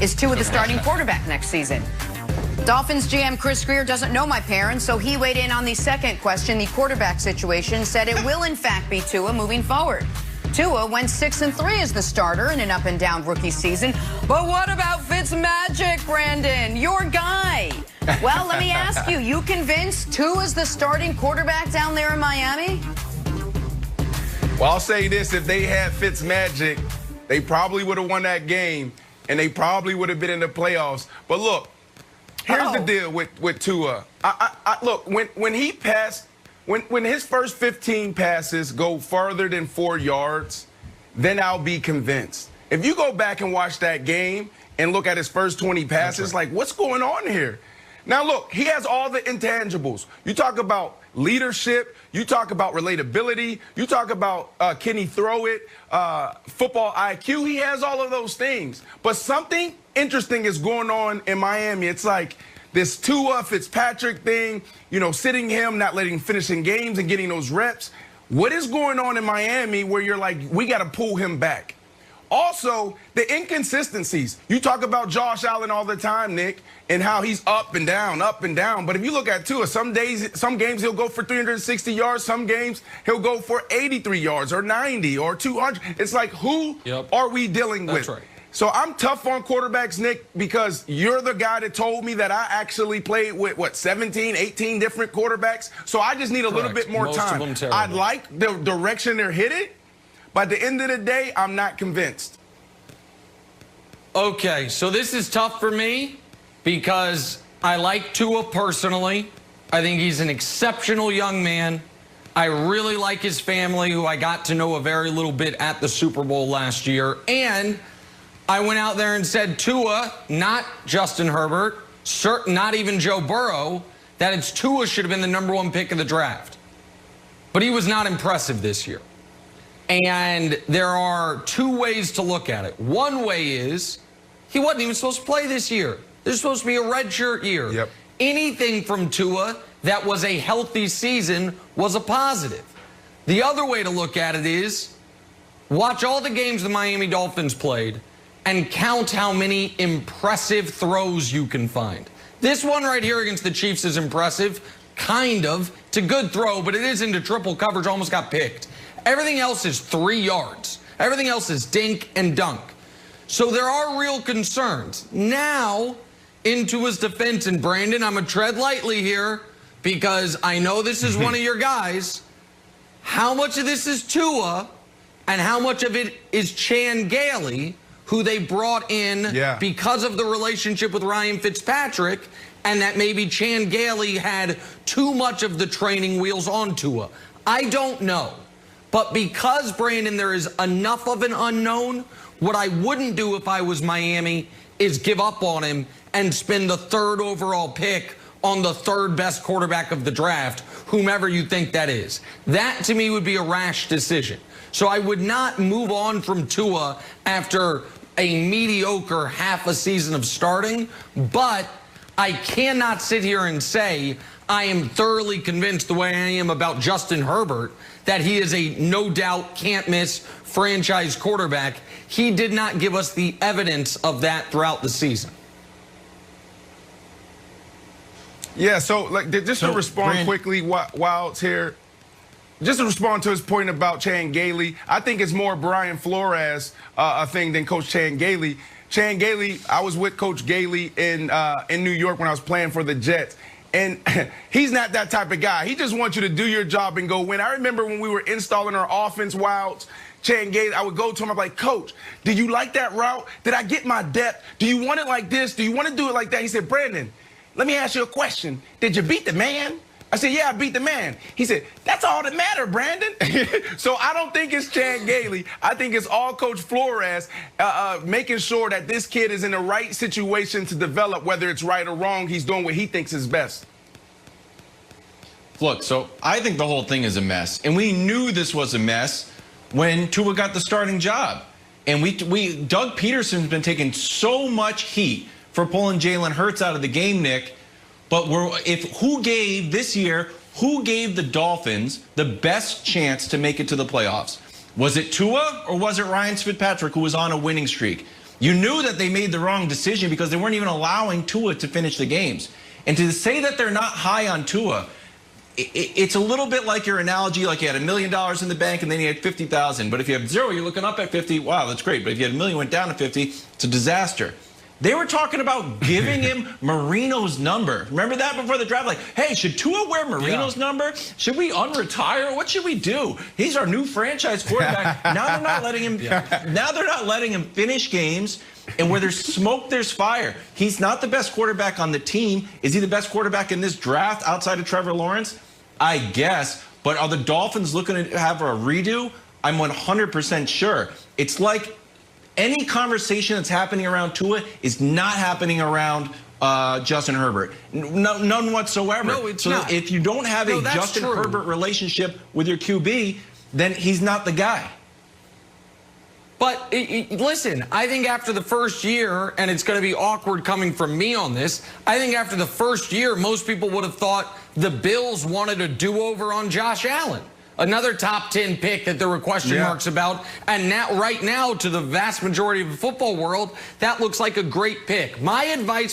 Is Tua the starting quarterback next season? Dolphins GM Chris Grier doesn't know my parents, so he weighed in on the second question, the quarterback situation, said it will in fact be Tua moving forward. Tua went 6-3 as the starter in an up-and-down rookie season. But what about Fitzmagic, Brandon? Your guy. Well, let me ask you, you convinced Tua's the starting quarterback down there in Miami? Well, I'll say this. If they had Fitzmagic, they probably would have won that game, and they probably would have been in the playoffs. But look, here's the deal with Tua. Look, when he passed, when his first 15 passes go further than 4 yards, then I'll be convinced. If you go back and watch that game and look at his first 20 passes, like, what's going on here? Now, look, he has all the intangibles. You talk about leadership. You talk about relatability. You talk about can he throw it, football IQ. He has all of those things. But something interesting is going on in Miami. It's like this Tua Fitzpatrick thing, you know, sitting him, not letting him finish in games and getting those reps. What is going on in Miami where you're like, we got to pull him back? Also, the inconsistencies. You talk about Josh Allen all the time, Nick, and how he's up and down, up and down. But if you look at Tua, some games he'll go for 360 yards. Some games he'll go for 83 yards or 90 or 200. It's like, who are we dealing with? That's right. So I'm tough on quarterbacks, Nick, because you're the guy that told me that I actually played with, 17, 18 different quarterbacks. So I just need a little bit more time. I like the direction they're headed. By the end of the day, I'm not convinced. Okay, so this is tough for me because I like Tua personally. I think he's an exceptional young man. I really like his family, who I got to know a very little bit at the Super Bowl last year. And I went out there and said Tua, not Justin Herbert, not even Joe Burrow, that it's Tua should have been the #1 pick of the draft. But he was not impressive this year. And there are two ways to look at it. One way is he wasn't even supposed to play this year. This is supposed to be a redshirt year. Yep. Anything from Tua that was a healthy season was a positive. The other way to look at it is watch all the games the Miami Dolphins played and count how many impressive throws you can find. This one right here against the Chiefs is impressive, kind of. It's a good throw, but it is into triple coverage, almost got picked. Everything else is 3 yards. Everything else is dink and dunk. So there are real concerns. Now, into his defense, and Brandon, I'm going to tread lightly here because I know this is one of your guys. How much of this is Tua and how much of it is Chan Gailey, who they brought in because of the relationship with Ryan Fitzpatrick, and that maybe Chan Gailey had too much of the training wheels on Tua? I don't know. But because, Brandon, there is enough of an unknown, what I wouldn't do if I was Miami is give up on him and spend the 3rd overall pick on the 3rd best quarterback of the draft, whomever you think that is. That, to me, would be a rash decision. So I would not move on from Tua after a mediocre half a season of starting, but I cannot sit here and say I am thoroughly convinced the way I am about Justin Herbert that he is a no doubt can't miss franchise quarterback. He did not give us the evidence of that throughout the season. Yeah, so like just to respond quickly while it's here, just to respond to his point about Chan Gailey, I think it's more Brian Flores a thing than Coach Chan Gailey. Chan Gailey, I was with Coach Gailey in New York when I was playing for the Jets. And he's not that type of guy. He just wants you to do your job and go win. I remember when we were installing our offense routes, Chan Gailey, I would go to him, I'm like, Coach, do you like that route? Did I get my depth? Do you want it like this? Do you want to do it like that? He said, Brandon, let me ask you a question. Did you beat the man? I said, yeah, I beat the man. He said, that's all that matters, Brandon. So I don't think it's Chan Gailey. I think it's all Coach Flores making sure that this kid is in the right situation to develop, whether it's right or wrong. He's doing what he thinks is best. Look, so I think the whole thing is a mess. And we knew this was a mess when Tua got the starting job. And Doug Peterson's been taking so much heat for pulling Jalen Hurts out of the game, Nick. But who gave the Dolphins the best chance to make it to the playoffs? Was it Tua or was it Ryan Fitzpatrick, who was on a winning streak? You knew that they made the wrong decision because they weren't even allowing Tua to finish the games. And to say that they're not high on Tua, it's a little bit like your analogy, like you had $1 million in the bank and then you had 50,000. But if you have zero, you're looking up at 50. Wow, that's great. But if you had $1 million, went down to 50, it's a disaster. They were talking about giving him Marino's number. Remember that before the draft? Like, hey, should Tua wear Marino's number? Should we unretire? What should we do? He's our new franchise quarterback. Now they're not letting him. Now they're not letting him finish games. And where there's smoke, there's fire. He's not the best quarterback on the team. Is he the best quarterback in this draft outside of Trevor Lawrence? I guess. But are the Dolphins looking to have a redo? I'm 100% sure. It's like any conversation that's happening around Tua is not happening around Justin Herbert. None whatsoever. No, it's not. If you don't have a Justin Herbert relationship with your QB, then he's not the guy. But listen, I think after the first year, and it's going to be awkward coming from me on this, I think after the first year, most people would have thought the Bills wanted a do-over on Josh Allen. Another top 10 pick that there were question marks about. And now, right now, to the vast majority of the football world, that looks like a great pick. My advice